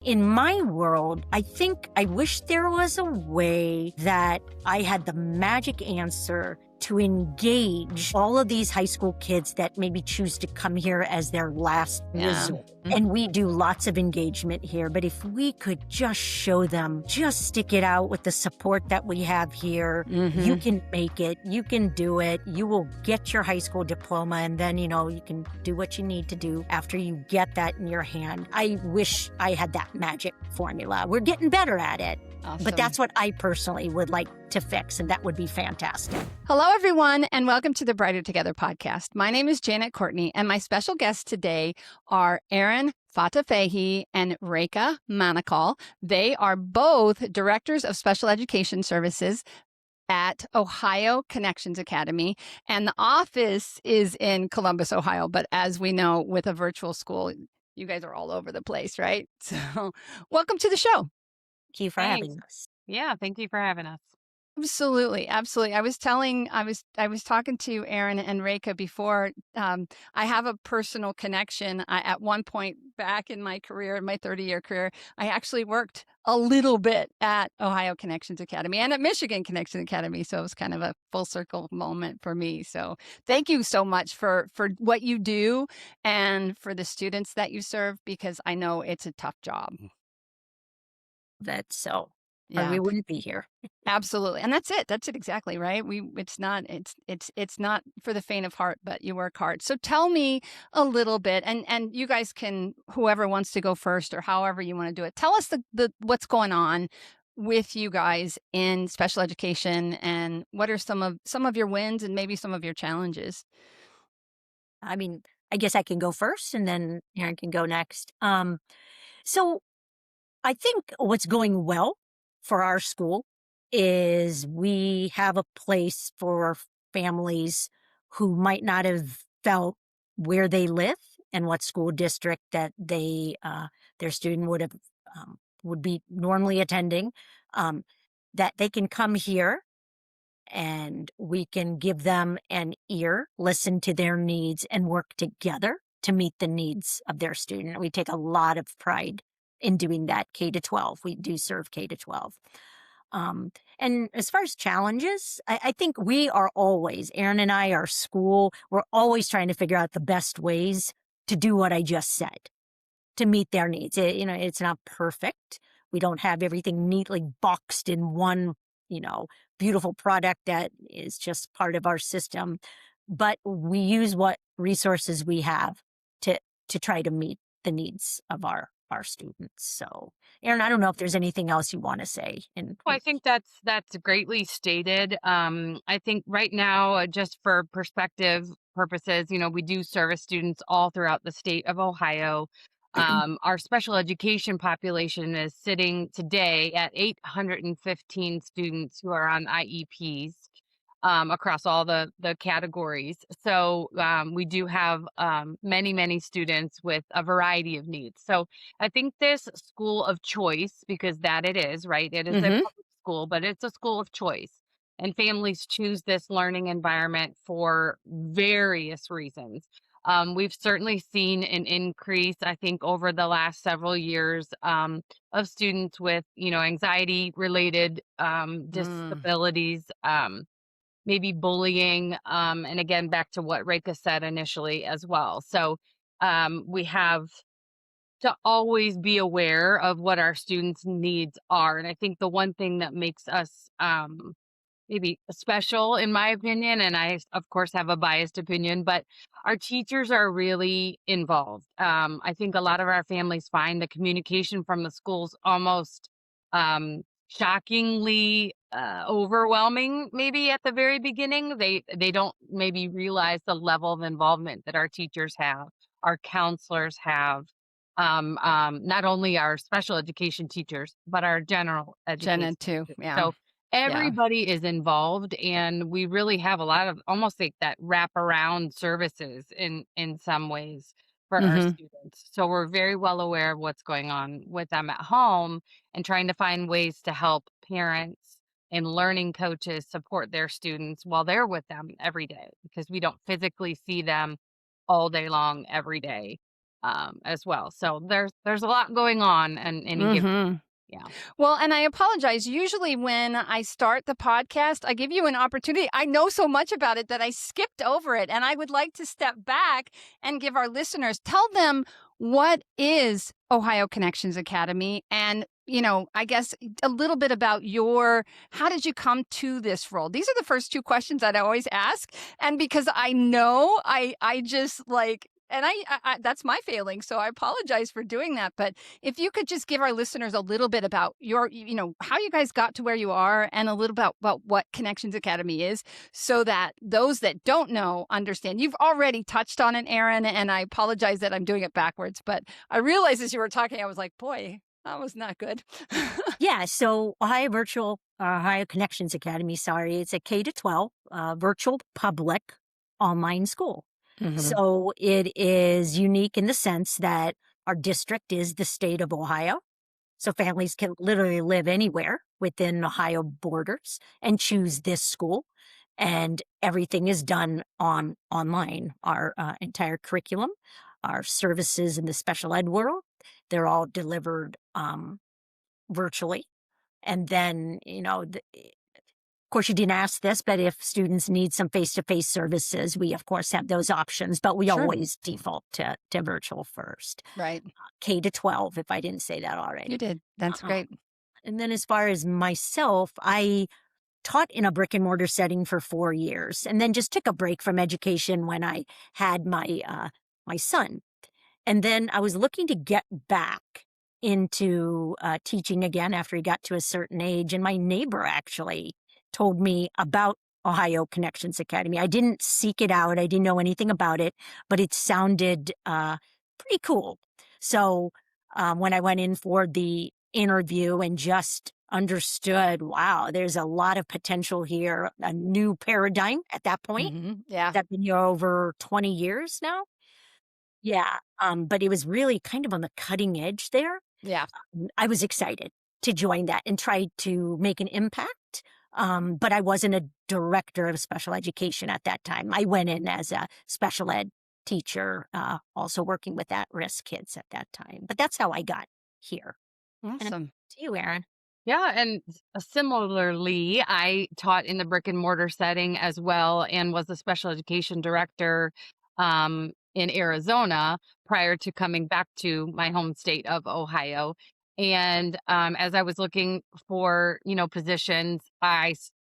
In my world, I wish there was a way that I had the magic answer to engage all of these high school kids that maybe choose to come here as their last resort. And we do lots of engagement here, but if we could just show them, just stick it out with the support that we have here, you can make it, you can do it, you will get your high school diploma, and then, you can do what you need to do after you get that in your hand. I wish I had that magic formula. We're getting better at it. Awesome. But that's what I personally would like to fix, and that would be fantastic. Hello, everyone, and welcome to the Brighter Together podcast. My name is Janet Courtney, and my special guests today are Erin Fatafehi and Rekha Manakkal. They are both directors of special education services at Ohio Connections Academy, and the office is in Columbus, Ohio. But as we know, with a virtual school, you guys are all over the place, right? So welcome to the show. Thank you for having us. Yeah, thank you for having us. Absolutely. Absolutely. I was talking to Erin and Rekha before. I have a personal connection. At one point back in my career, in my 30-year career, I actually worked a little bit at Ohio Connections Academy and at Michigan Connections Academy. So it was kind of a full circle moment for me. So thank you so much for what you do and for the students that you serve, because I know it's a tough job. That's so. Yeah. Or we wouldn't be here. Absolutely. And that's it. That's it exactly, right? It's not for the faint of heart, but you work hard. So tell me a little bit, and you guys can, whoever wants to go first or however you want to do it. Tell us the what's going on with you guys in special education, and what are some of your wins and maybe some of your challenges. I mean, I guess I can go first, and then Erin can go next. So I think what's going well for our school is we have a place for families who might not have felt where they live and what school district that their student would be normally attending, that they can come here and we can give them an ear, listen to their needs, and work together to meet the needs of their student. We take a lot of pride in doing that. K to 12. We do serve K to 12. And as far as challenges, I think we are always, Erin and I, our school, we're always trying to figure out the best ways to do what I just said, to meet their needs. It's not perfect. We don't have everything neatly boxed in one, beautiful product that is just part of our system. But we use what resources we have to try to meet the needs of our students. So, Erin, I don't know if there's anything else you want to say. Well, I think that's greatly stated. I think right now, just for perspective purposes, we do service students all throughout the state of Ohio. Our special education population is sitting today at 815 students who are on IEPs. Across all the categories. So we do have many, many students with a variety of needs. So I think this school of choice, because that it is, right? It is a public school, but it's a school of choice. And families choose this learning environment for various reasons. We've certainly seen an increase, I think, over the last several years of students with, anxiety related disabilities. Maybe bullying, and again, back to what Rekha said initially as well. So we have to always be aware of what our students' needs are. And I think the one thing that makes us maybe special, in my opinion, and I, of course, have a biased opinion, but our teachers are really involved. I think a lot of our families find the communication from the schools almost shockingly overwhelming, maybe at the very beginning. They don't maybe realize the level of involvement that our teachers have, our counselors have, not only our special education teachers, but our general education too. teachers. Yeah. So everybody is involved, and we really have a lot of almost like that wraparound services in some ways for our students. So we're very well aware of what's going on with them at home and trying to find ways to help parents and learning coaches support their students while they're with them every day, because we don't physically see them all day long every day. as well. So there's a lot going on and any given. Mhm. Yeah. Well, and I apologize. Usually, when I start the podcast, I give you an opportunity. I know so much about it that I skipped over it. And I would like to step back and give our listeners, tell them what is Ohio Connections Academy. And, I guess a little bit about how did you come to this role? These are the first two questions that I always ask. And because I know I just and that's my failing. So I apologize for doing that. But if you could just give our listeners a little bit about how you guys got to where you are and a little about what Connections Academy is so that those that don't know understand. You've already touched on it, Erin, and I apologize that I'm doing it backwards, but I realized as you were talking, I was like, boy, that was not good. Yeah, so Ohio Connections Academy, sorry, it's a K to 12 virtual public online school. Mhm. So it is unique in the sense that our district is the state of Ohio. So families can literally live anywhere within Ohio borders and choose this school. And everything is done online. Our entire curriculum, our services in the special ed world, they're all delivered virtually. And then, of course, you didn't ask this, but if students need some face-to-face services, we of course have those options, but we Sure. always default to virtual first. Right. K to 12, if I didn't say that You already. did. That's Um, great. and then as far as myself, I taught in a brick and mortar setting for 4 years, and then just took a break from education when I had my son. And then I was looking to get back into teaching again after he got to a certain age. And my neighbor actually told me about Ohio Connections Academy. I didn't seek it out, I didn't know anything about it, but it sounded pretty cool. So when I went in for the interview and just understood, wow, there's a lot of potential here, a new paradigm at that point. Yeah. I've been here over 20 years now. Yeah, but it was really kind of on the cutting edge there. Yeah. I was excited to join that and try to make an impact, but I wasn't a director of special education at that time. I went in as a special ed teacher, also working with at-risk kids at that time, but that's how I got here. And Awesome. to you, Erin. Yeah, and similarly, I taught in the brick and mortar setting as well and was a special education director in Arizona prior to coming back to my home state of Ohio. And as I was looking for, positions,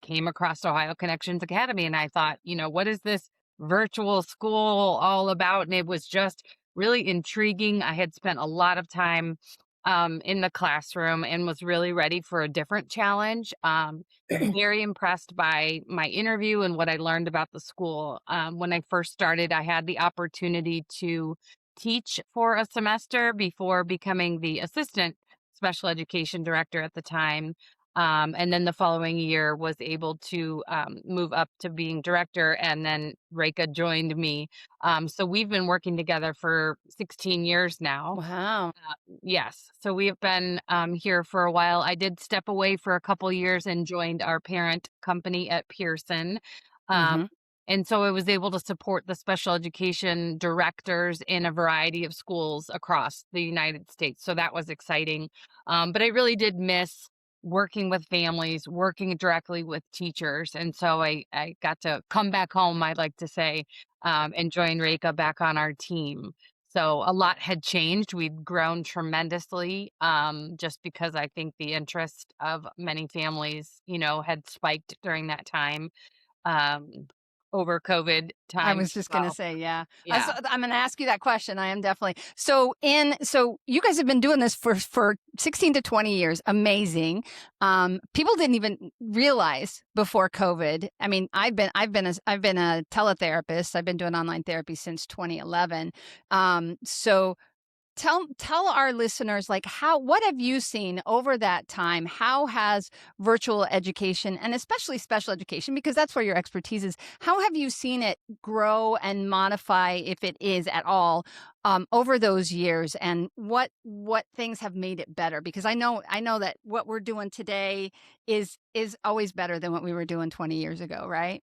came across Ohio Connections Academy and I thought, what is this virtual school all about? And it was just really intriguing. I had spent a lot of time in the classroom and was really ready for a different challenge. Very impressed by my interview and what I learned about the school. When I first started, I had the opportunity to teach for a semester before becoming the assistant special education director at the time. And then the following year was able to move up to being director, and then Rekha joined me. So we've been working together for 16 years now. Wow. Yes. So we have been here for a while. I did step away for a couple years and joined our parent company at Pearson. Um, Mhm. and so I was able to support the special education directors in a variety of schools across the United States. So that was exciting. But I really did miss working with families, working directly with teachers. And so I got to come back home, I'd like to say, and join Rekha back on our team. So a lot had changed. We'd grown tremendously, just because I think the interest of many families, had spiked during that time, um, over COVID I times was as just gonna well. say, yeah. Yeah. I'm gonna ask you that question. I am definitely so you guys have been doing this for 16 to 20 years. Amazing. People didn't even realize before COVID. I mean, I've been a teletherapist. I've been doing online therapy since 2011. So tell our listeners, like, what have you seen over that time? How has virtual education, and especially special education, because that's where your expertise is, how have you seen it grow and modify, if it is at all, over those years? And what things have made it better? Because I know that what we're doing today is always better than what we were doing 20 years ago, right?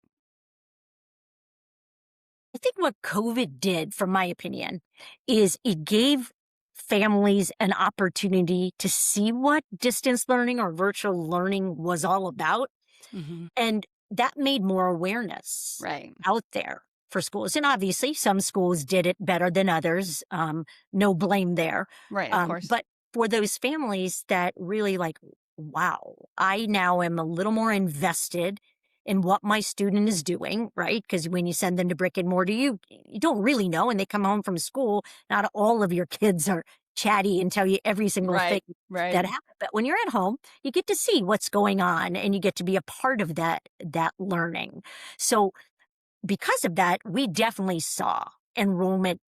I think what COVID did, from my opinion, is it gave families an opportunity to see what distance learning or virtual learning was all about. Mhm. And that made more awareness Right. out there for schools. And obviously, some schools did it better than others. No blame there. Right, of course. But for those families that really like, wow, I now am a little more invested in what my student is doing, right? Because when you send them to brick and mortar, you don't really know. And they come home from school, not all of your kids are chatty and tell you every single thing Right, right. that happened. But when you're at home, you get to see what's going on and you get to be a part of that learning. So because of that, we definitely saw enrollment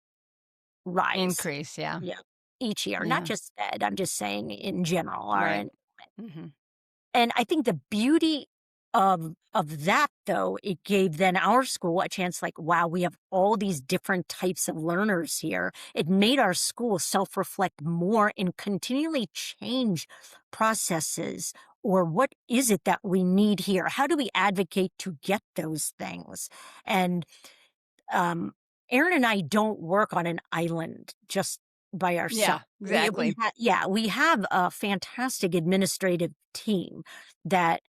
rise. Increase, yeah. Yeah. Each year, not Yeah, just Ed, I'm just saying in general, our right. enrollment. Mhm. And I think the beauty of that though, it gave then our school a chance like, wow, we have all these different types of learners here. It made our school self-reflect more and continually change processes or what is it that we need here? How do we advocate to get those things? And um, Aaron and I don't work on an island just by Yeah, ourselves. exactly. Yeah, we have a fantastic administrative team that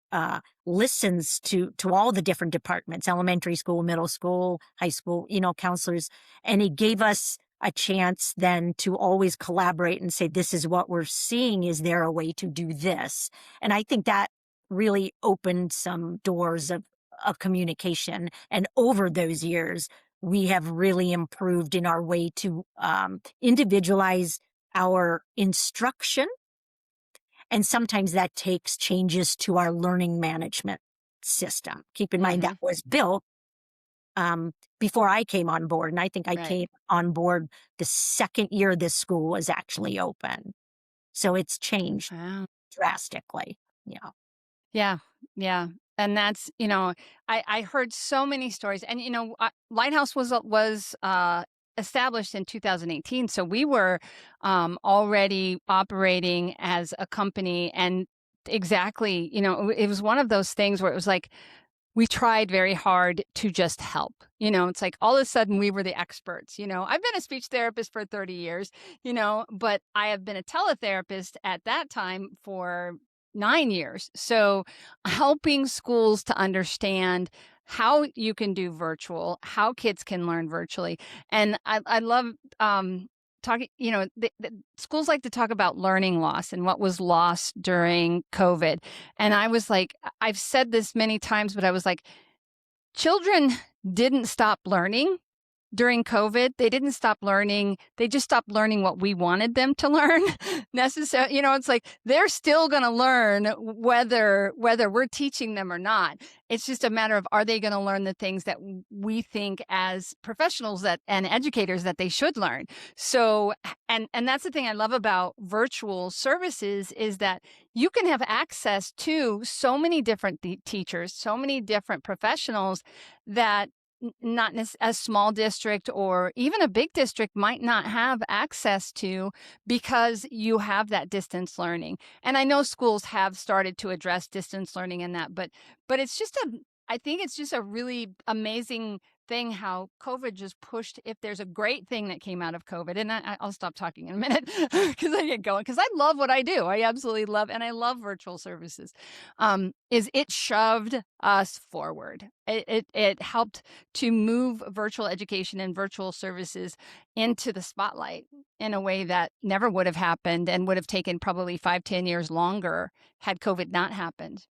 listens to all the different departments, elementary school, middle school, high school, counselors, and it gave us a chance then to always collaborate and say, this is what we're seeing. Is there a way to do this? And I think that really opened some doors of communication. And over those years, we have really improved in our way to individualize our instruction. And sometimes that takes changes to our learning management system. Keep in mind that Mhm. was built before I came on board. And I think I Right. came on board the second year this school was actually open. So it's changed Wow. drastically. Yeah. Yeah, yeah, and that's I heard so many stories, and Lighthouse was established in 2018, so we were already operating as a company, and exactly, it was one of those things where it was like we tried very hard to just help. It's like all of a sudden we were the experts. I've been a speech therapist for 30 years, but I have been a teletherapist at that time for 9 years. So helping schools to understand how you can do virtual, how kids can learn virtually. And I love talking, schools like to talk about learning loss and what was lost during COVID. And I was like, I've said this many times, but I was like, children didn't stop learning during COVID. They didn't stop learning. They just stopped learning what we wanted them to learn necessarily. It's like they're still going to learn whether we're teaching them or not. It's just a matter of, are they going to learn the things that we think as professionals and educators that they should learn. So, and that's the thing I love about virtual services is that you can have access to so many different teachers, so many different professionals that not a small district or even a big district might not have access to, because you have that distance learning. And I know schools have started to address distance learning in that, but I think it's just a really amazing thing how COVID just pushed. If there's a great thing that came out of COVID, and I'll stop talking in a minute because I get going, because I love what I do. I absolutely love, and I love virtual services. Is it shoved us forward? It helped to move virtual education and virtual services into the spotlight in a way that never would have happened and would have taken probably 5-10 years longer had COVID not happened.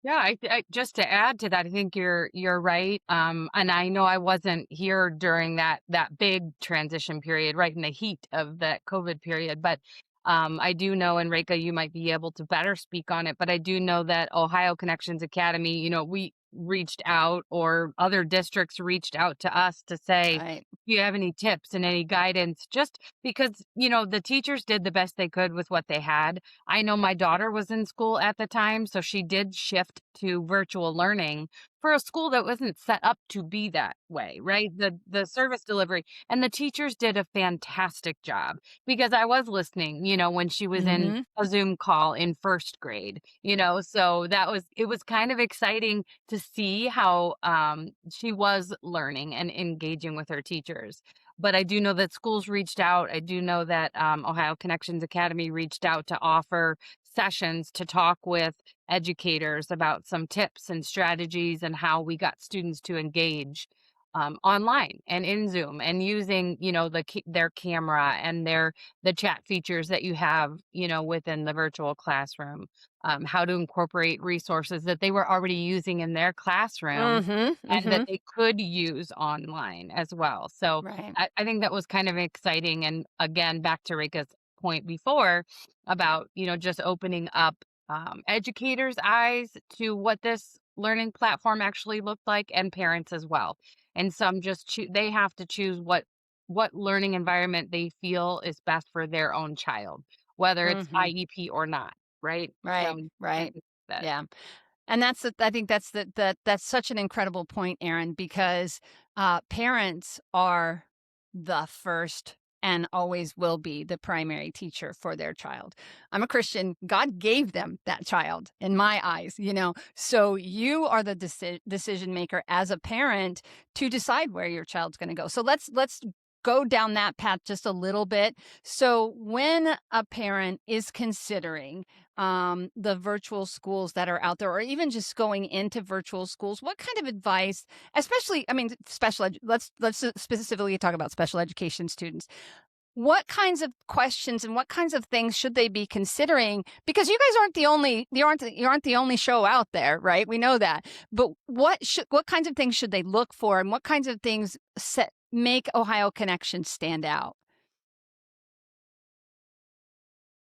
Yeah, just to add to that, I think you're right. And I know I wasn't here during that big transition period, right in the heat of that COVID period, but I do know, and Rekha, you might be able to better speak on it, but I do know that Ohio Connections Academy, we reached out, or other districts reached out to us to say, Right. do you have any tips and any guidance? Just because, the teachers did the best they could with what they had. I know my daughter was in school at the time, so she did shift to virtual learning for a school that wasn't set up to be that way, right? The service delivery, and the teachers did a fantastic job, because I was listening, when she was in Mhm. a Zoom call in first grade, so it was kind of exciting to see how she was learning and engaging with her teachers. But I do know that schools reached out. I do know that Ohio Connections Academy reached out to offer sessions to talk with educators about some tips and strategies and how we got students to engage online and in Zoom, and using, their camera and the chat features that you have, within the virtual classroom, how to incorporate resources that they were already using in their classroom Mhm. and that Mhm. they could use online as well. So Right. I think that was kind of exciting. And again, back to Rika's point before about, just opening up educators' eyes to what this learning platform actually looked like, and parents as well. And some just they have to choose what learning environment they feel is best for their own child, whether it's Mhm. IEP or not, right? Right. So I Right. think that. Yeah. And I think that's such an incredible point, Aaron, because parents are the first and always will be the primary teacher for their child. I'm a Christian. God gave them that child in my eyes, So you are the decision maker as a parent to decide where your child's going to go. So let's go down that path just a little bit. So when a parent is considering the virtual schools that are out there, or even just going into virtual schools, what kind of advice, especially, I mean, let's specifically talk about special education students. What kinds of questions and what kinds of things should they be considering? Because you guys aren't the only, you aren't the only show out there, right? We know that. But what kinds of things should they look for, and what kinds of things make Ohio Connection stand out?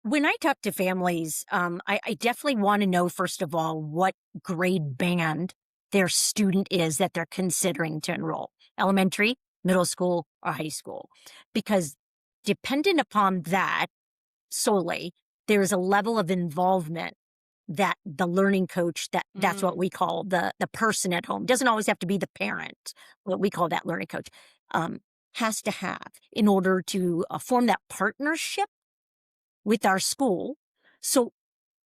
When I talk to families, I definitely want to know, first of all, what grade band their student is that they're considering to enroll: elementary, middle school, or high school. Because dependent upon that solely, there is a level of involvement that the learning coach, that's what Mm, we call the person at home, doesn't always have to be the parent, what we call that learning coach, um, has to have in order to form that partnership with our school, so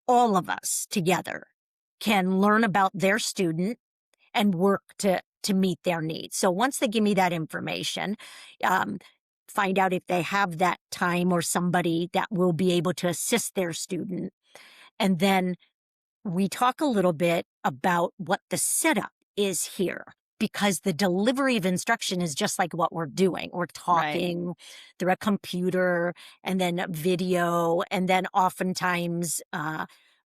all of us together can learn about their student and work to meet their needs. So once they give me that information, um, find out if they have that time or somebody that will be able to assist their student, and then we talk a little bit about what the setup is here, because the delivery of instruction is just like what we're doing. We're right. talking through a computer and then a video, and then oftentimes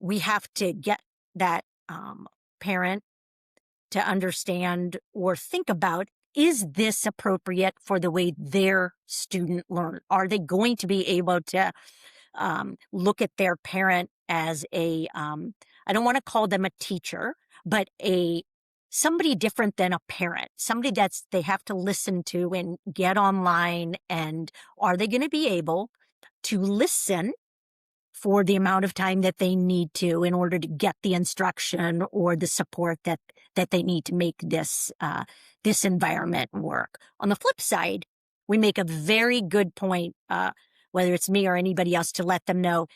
we have to get that parent to understand or think about, is this appropriate for the way their student learn? Are they going to be able to look at their parent as I don't want to call them a teacher, but somebody different than a parent, somebody that's they have to listen to and get online, and are they going to be able to listen for the amount of time that they need to in order to get the instruction or the support that they need to make this environment work. On the flip side, we make a very good point, whether it's me or anybody else, to let them know,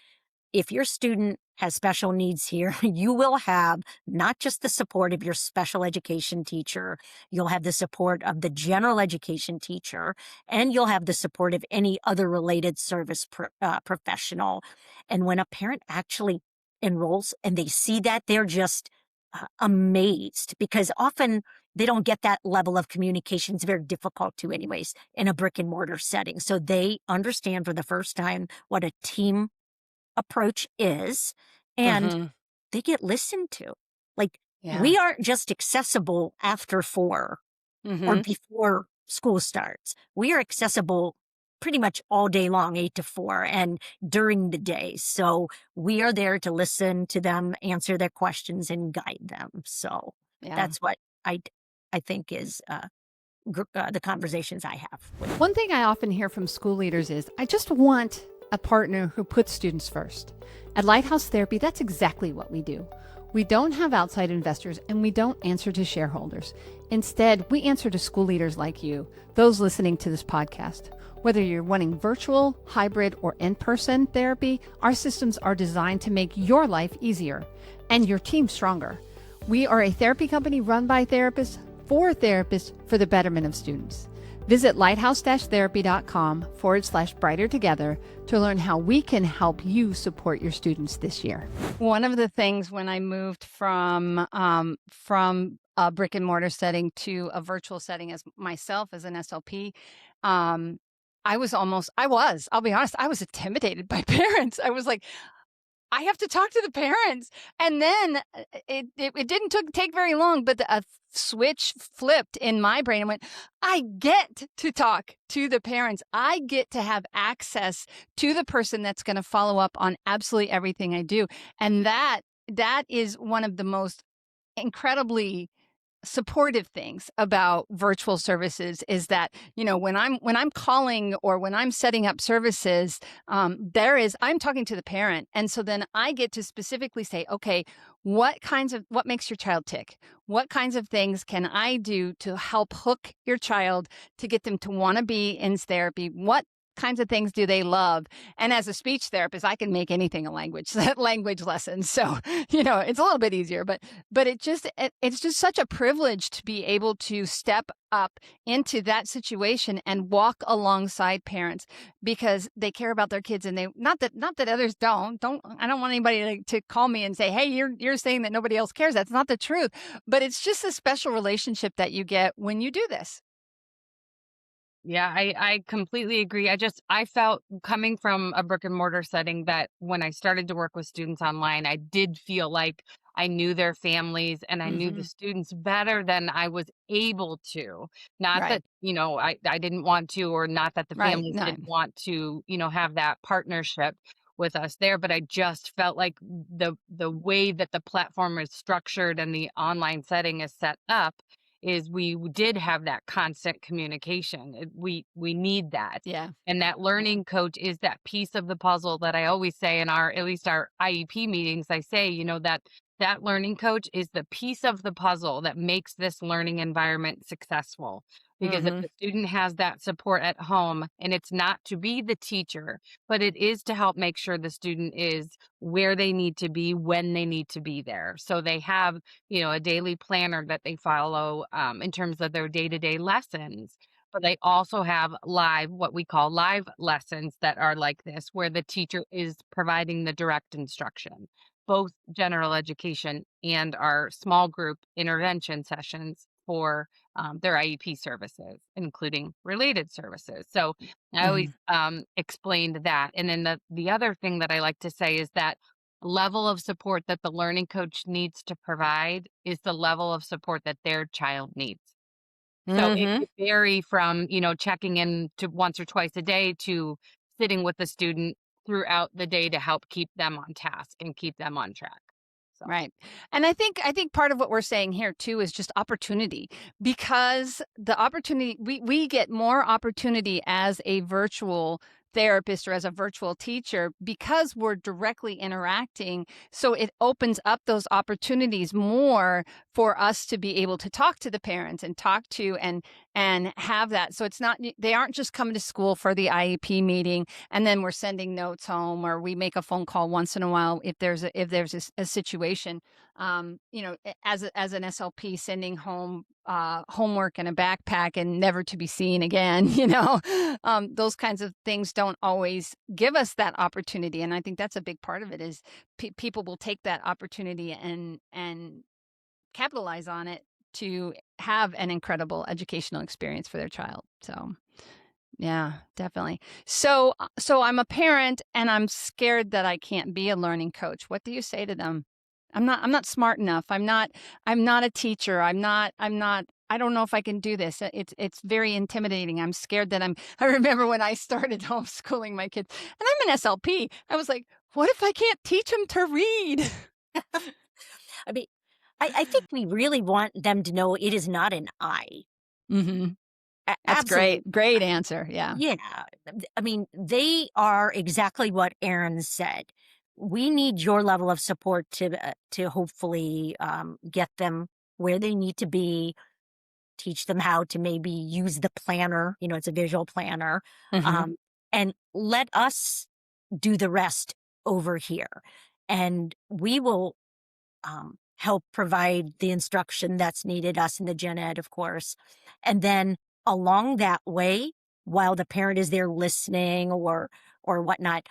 if your student has special needs here, you will have not just the support of your special education teacher, you'll have the support of the general education teacher, and you'll have the support of any other related service professional. And when a parent actually enrolls and they see that, they're just amazed, because often they don't get that level of communication. It's very difficult to, anyways, in a brick and mortar setting. So they understand for the first time what a team approach is, and Hmm. they get listened to. Like, Yeah. we aren't just accessible after 4 or Hmm. before school starts. We are accessible pretty much all day long, 8 to 4, and during the day. So we are there to listen to them, answer their questions, and guide them. So Yeah. that's what I think is the conversations I have with. One thing I often hear from school leaders is, I just want a partner who puts students first. At Lighthouse Therapy, that's exactly what we do. We don't have outside investors and we don't answer to shareholders. Instead, we answer to school leaders like you, those listening to this podcast. Whether you're wanting virtual, hybrid, or in-person therapy, our systems are designed to make your life easier and your team stronger. We are a therapy company run by therapists for the betterment of students. Visit lighthouse-therapy.com/brighter together to learn how we can help you support your students this year. One of the things when I moved from a brick and mortar setting to a virtual setting as myself as an SLP, I'll be honest, I was intimidated by parents. I was like, I have to talk to the parents. And then it didn't take very long, but a switch flipped in my brain and went, I get to talk to the parents. I get to have access to the person that's going to follow up on absolutely everything I do. And that is one of the most incredibly supportive things about virtual services is that, when I'm calling or when I'm setting up services, I'm talking to the parent. And so then I get to specifically say, okay, what makes your child tick? What kinds of things can I do to help hook your child to get them to want to be in therapy? What kinds of things do they love? And as a speech therapist, I can make anything a language lesson. So, it's a little bit easier, but it's just such a privilege to be able to step up into that situation and walk alongside parents because they care about their kids, and not that others don't. I don't want anybody to call me and say, hey, you're saying that nobody else cares. That's not the truth, but it's just a special relationship that you get when you do this. Yeah, I completely agree. I felt coming from a brick and mortar setting that when I started to work with students online, I did feel like I knew their families and I knew the students better than I was able to. Not Right. that, I didn't want to, or not that the Right. families No. didn't want to, have that partnership with us there, but I just felt like the way that the platform is structured and the online setting is set up is we did have that constant communication. We need that. Yeah. And that learning coach is that piece of the puzzle that I always say in at least our IEP meetings. I say, that learning coach is the piece of the puzzle that makes this learning environment successful. Because if the student has that support at home, and it's not to be the teacher, but it is to help make sure the student is where they need to be when they need to be there. So they have, a daily planner that they follow in terms of their day-to-day lessons. But they also have what we call live lessons that are like this, where the teacher is providing the direct instruction, both general education and our small group intervention sessions for their IEP services, including related services. So I always explained that. And then the other thing that I like to say is that level of support that the learning coach needs to provide is the level of support that their child needs. So it could vary from, checking in to once or twice a day to sitting with the student throughout the day to help keep them on task and keep them on track. So. Right. And I think part of what we're saying here too is just opportunity, because the opportunity, we get more opportunity as a virtual therapist or as a virtual teacher because we're directly interacting. So it opens up those opportunities more for us to be able to talk to the parents and talk to and have that. So it's not, they aren't just coming to school for the IEP meeting and then we're sending notes home, or we make a phone call once in a while if there's a situation. As an SLP, sending home homework in a backpack and never to be seen again, those kinds of things don't always give us that opportunity. And I think that's a big part of it is people will take that opportunity and capitalize on it to have an incredible educational experience for their child. So yeah, definitely. So I'm a parent and I'm scared that I can't be a learning coach. What do you say to them? I'm not smart enough. I'm not a teacher. I don't know if I can do this. It's very intimidating. I'm scared that I remember when I started homeschooling my kids, and I'm an SLP. I was like, what if I can't teach them to read? I mean, I think we really want them to know it is not an I. That's Absolutely. Great answer. Yeah. Yeah. I mean, they are exactly what Erin said. we need your level of support to hopefully get them where they need to be, teach them how to maybe use the planner. It's a visual planner, Hmm. um, and let us do the rest over here. And we will help provide the instruction that's needed, us and the gen ed, of course. And then along that way, while the parent is there listening or whatnot,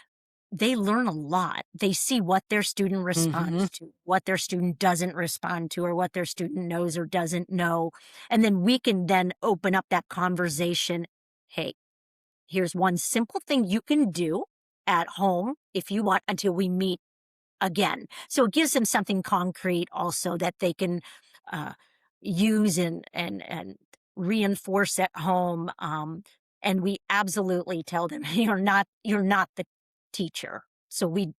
they learn a lot. They see what their student Hmm. responds to, what their student doesn't respond to, or what their student knows or doesn't know. And then we can then open up that conversation. Hey, here's one simple thing you can do at home if you want until we meet again. So it gives them something concrete also that they can uh, use and reinforce at home. And we absolutely tell them you're not the teacher. So we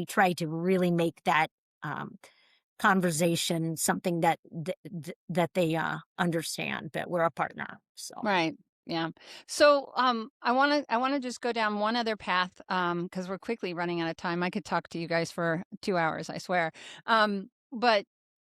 try to really make that um, conversation something that they understand that we're a partner. So Right. Yeah. So I want to just go down one other path because we're quickly running out of time. I could talk to you guys for 2 hours, I swear. But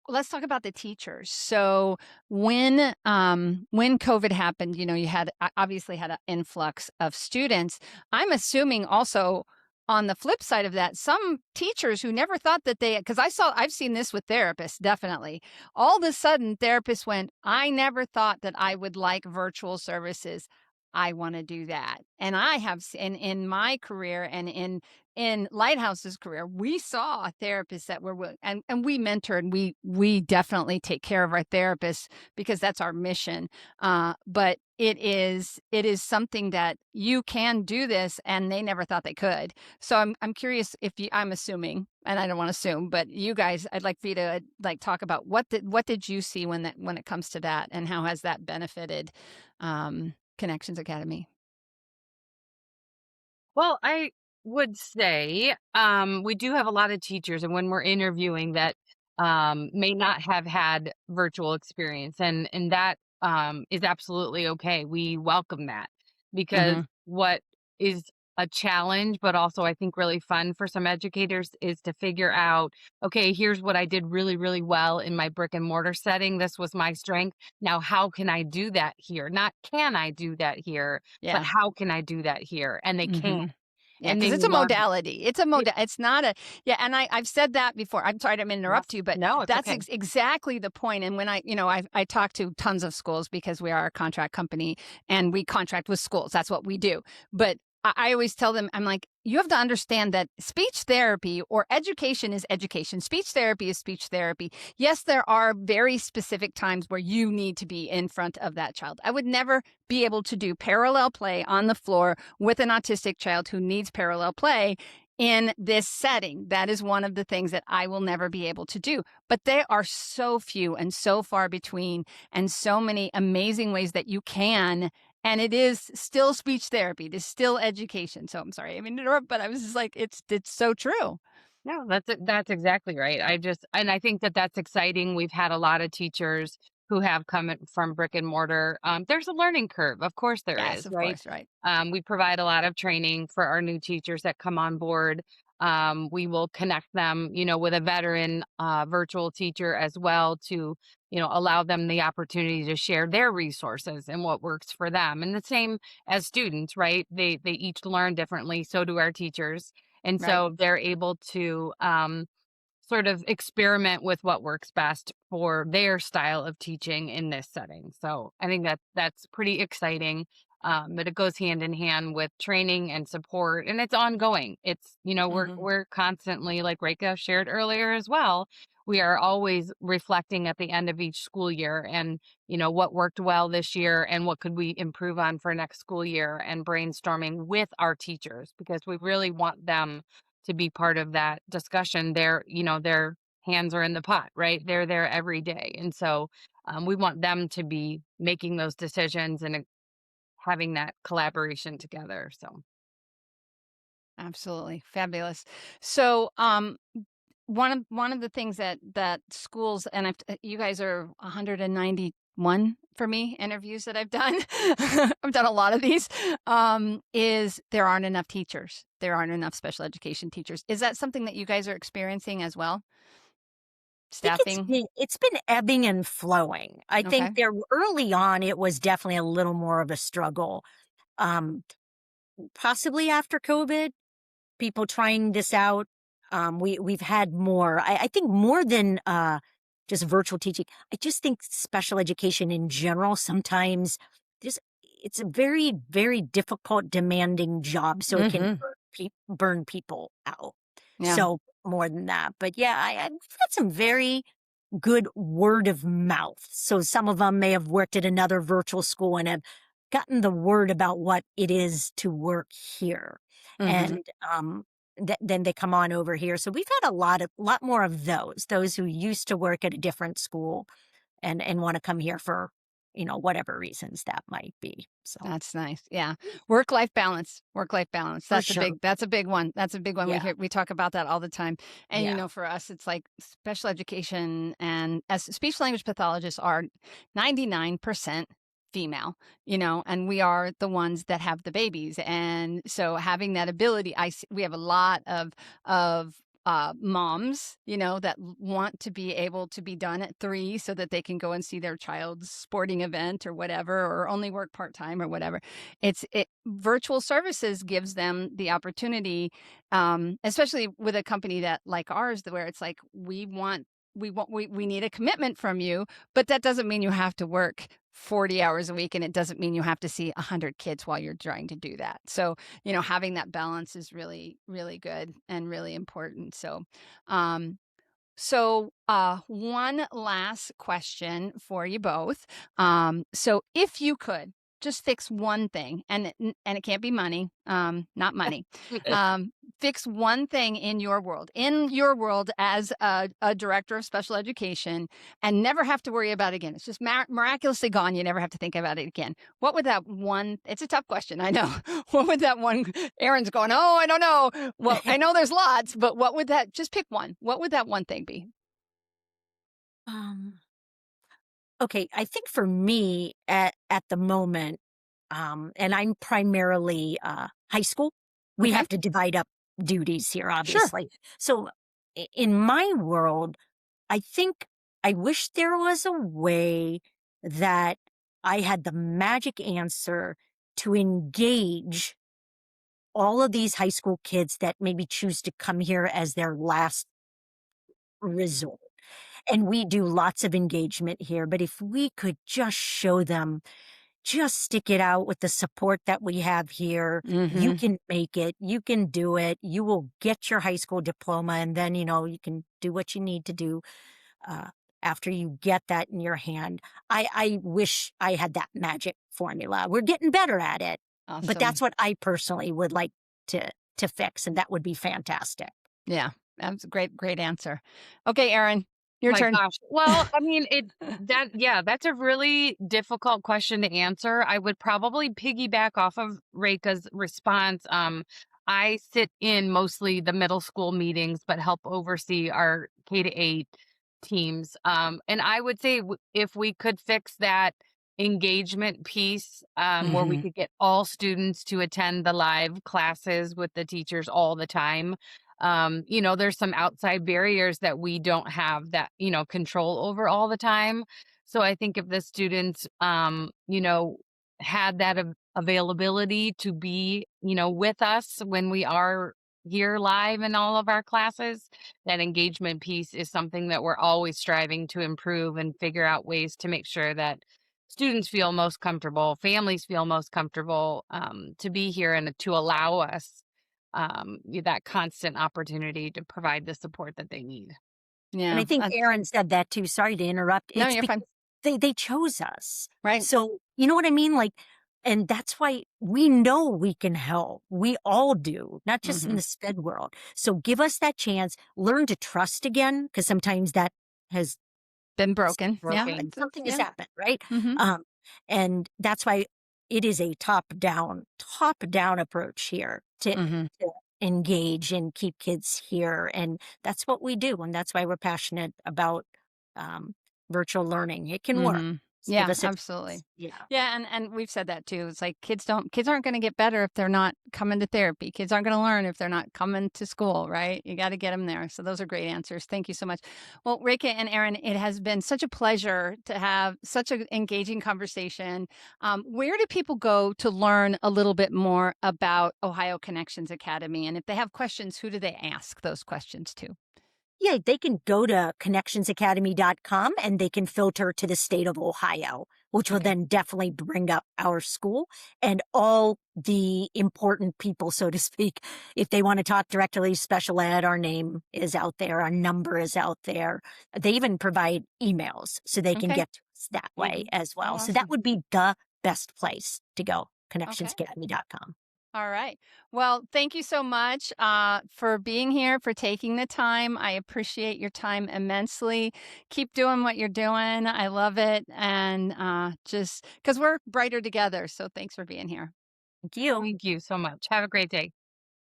let's talk about the teachers. So when COVID happened, you had obviously had an influx of students. I'm assuming also on the flip side of that, some teachers who never thought that because I've seen this with therapists, definitely all of a sudden therapists went, I never thought that I would like virtual services. I want to do that. And I have in my career and in Lighthouse's career, we saw therapists that were and we mentor and we definitely take care of our therapists because that's our mission. But it is something that you can do this and they never thought they could. So I'm curious if I'm assuming, and I don't want to assume, but you guys, I'd like for you to talk about what did you see when it comes to that, and how has that benefited Connections Academy? Well, I would say we do have a lot of teachers, and when we're interviewing that may not have had virtual experience, and that is absolutely okay. We welcome that because Hmm. what is a challenge, but also I think really fun for some educators is to figure out, okay, here's what I did really, really well in my brick and mortar setting. This was my strength. Now, how can I do that here? Not can I do that here, but Yeah. how can I do that here? And they can Hmm. Yeah, and because they it's a love it. modality. It's not a yeah, and I've said that before. I'm sorry, I didn't Yes. interrupt you, but No, it's that's okay. exactly the point. And when I talk to tons of schools because we are a contract company and we contract with schools. That's what we do. But I always tell them, I'm like, you have to understand that speech therapy or education is education. Speech therapy is speech therapy. Yes, there are very specific times where you need to be in front of that child. I would never be able to do parallel play on the floor with an autistic child who needs parallel play in this setting. That is one of the things that I will never be able to do. But they are so few and so far between, and so many amazing ways that you can. And it is still speech therapy. It is still education. So I'm sorry, I mean, interrupt, but I was just like, it's so true. No, that's exactly right. And I think that that's exciting. We've had a lot of teachers who have come from brick and mortar. There's a learning curve, of course there Yes, is, of right? course, right. We provide a lot of training for our new teachers that come on board. We will connect them, with a veteran virtual teacher as well to, allow them the opportunity to share their resources and what works for them. And the same as students, right? They each learn differently. So do our teachers, and Right. so they're able to sort of experiment with what works best for their style of teaching in this setting. So I think that that's pretty exciting. But it goes hand in hand with training and support, and it's ongoing. It's Hmm. we're constantly, like Rekha shared earlier as well. We are always reflecting at the end of each school year, and what worked well this year, and what could we improve on for next school year, and brainstorming with our teachers because we really want them to be part of that discussion. Their hands are in the pot, right? They're there every day. And so we want them to be making those decisions and having that collaboration together. So, Absolutely. Fabulous. So, one of the things that schools, and you guys are 190 one for me interviews that I've done, I've done a lot of these, is there aren't enough teachers. There aren't enough special education teachers. Is that something that you guys are experiencing as well? think Staffing? it's been ebbing and flowing. I Okay. think there early on, it was definitely a little more of a struggle. Um, Possibly after COVID, people trying this out. We've had more. I think more than just virtual teaching. I just think special education in general sometimes just it's a very very difficult, demanding job, so it can Mm-hmm. burn people out. Yeah. So more than that, but yeah, I've had some very good word of mouth. So some of them may have worked at another virtual school and have gotten the word about what it is to work here. Mm-hmm. And then they come on over here. So we've had lot more of those who used to work at a different school and want to come here for, whatever reasons that might be. So That's nice. Yeah. Work-life balance. Work-life balance. for That's a sure. big one. That's a big one. Yeah. We talk about that all the time. And Yeah. for us it's like special education, and as speech language pathologists are 99% female, and we are the ones that have the babies. And so having that ability, we have a lot of moms, that want to be able to be done at 3 so that they can go and see their child's sporting event or whatever, or only work part-time or whatever. Virtual services gives them the opportunity, especially with a company that like ours, where it's like, we need a commitment from you, but that doesn't mean you have to work 40 hours a week, and it doesn't mean you have to see 100 kids while you're trying to do that. So, having that balance is really, really good and really important. Um, one last question for you both. So if you could just fix one thing, and it can't be money, not money. Fix one thing in your world as a director of special education, and never have to worry about it again. It's just miraculously gone. You never have to think about it again. What would that one? It's a tough question, I know. What would that one? Erin's going, oh, I don't know. Well, I know there's lots, but what would that? Just pick one. What would that one thing be? Um, okay, I think for me at the moment, and I'm primarily high school. We Okay. have to divide up duties here, Sure. obviously. So in my world, I think I wish there was a way that I had the magic answer to engage all of these high school kids that maybe choose to come here as their last resort. And we do lots of engagement here, but if we could just show them, just stick it out with the support that we have here. You Mm-hmm. can make it. You can do it. You will get your high school diploma, and then, you can do what you need to do uh, after you get that in your hand. I wish I had that magic formula. We're getting better at it, but that's Awesome. what I personally would like to fix, and that would be fantastic. Yeah, that's a great answer. Okay, Erin, your My turn. gosh. Well, I mean, yeah, that's a really difficult question to answer. I would probably piggyback off of Rekha's response. I sit in mostly the middle school meetings, but help oversee our K-8 teams. And I would say if we could fix that engagement piece, where we Mm-hmm. could get all students to attend the live classes with the teachers all the time. There's some outside barriers that we don't have that, control over all the time. So I think if the students, had that availability to be, with us when we are here live in all of our classes, that engagement piece is something that we're always striving to improve and figure out ways to make sure that students feel most comfortable, families feel most comfortable, to be here and to allow us that constant opportunity to provide the support that they need. And I Yeah, think that's Aaron said that too. Sorry to interrupt. no, It's you're because fine. they chose us. Right. So, you know what I mean? Like, and that's why we know we can help. We all do, not just in Mm-hmm. the SPED world. So give us that chance, learn to trust again, because sometimes that has Been broken. Yeah, Broken. something has yeah. happened, right? Mm-hmm. Um, and that's why it is a top down approach here Mm-hmm. to engage and keep kids here. And that's what we do. And that's why we're passionate about um, virtual learning. It can work. Mm-hmm. give Yeah, us a absolutely. yeah. Yeah, and we've said that too. It's like kids aren't going to get better if they're not coming to therapy. Kids aren't going to learn if they're not coming to school, right? You got to get them there. So those are great answers. Thank you so much. Well, Rekha and Erin, it has been such a pleasure to have such an engaging conversation. Where do people go to learn a little bit more about Ohio Connections Academy? And if they have questions, who do they ask those questions to? Yeah, they can go to connectionsacademy.com and they can filter to the state of Ohio, which will Okay. then definitely bring up our school and all the important people, so to speak. If they want to talk directly to special ed, our name is out there, our number is out there. They even provide emails so they can Okay. get to us that way as Oh, well. So that awesome. would be the best place to go, Okay. connectionsacademy.com. All right. Well, thank you so much for being here, for taking the time. I appreciate your time immensely. Keep doing what you're doing. I love it. And just because we're brighter together. So thanks for being here. Thank you. Thank you so much. Have a great day.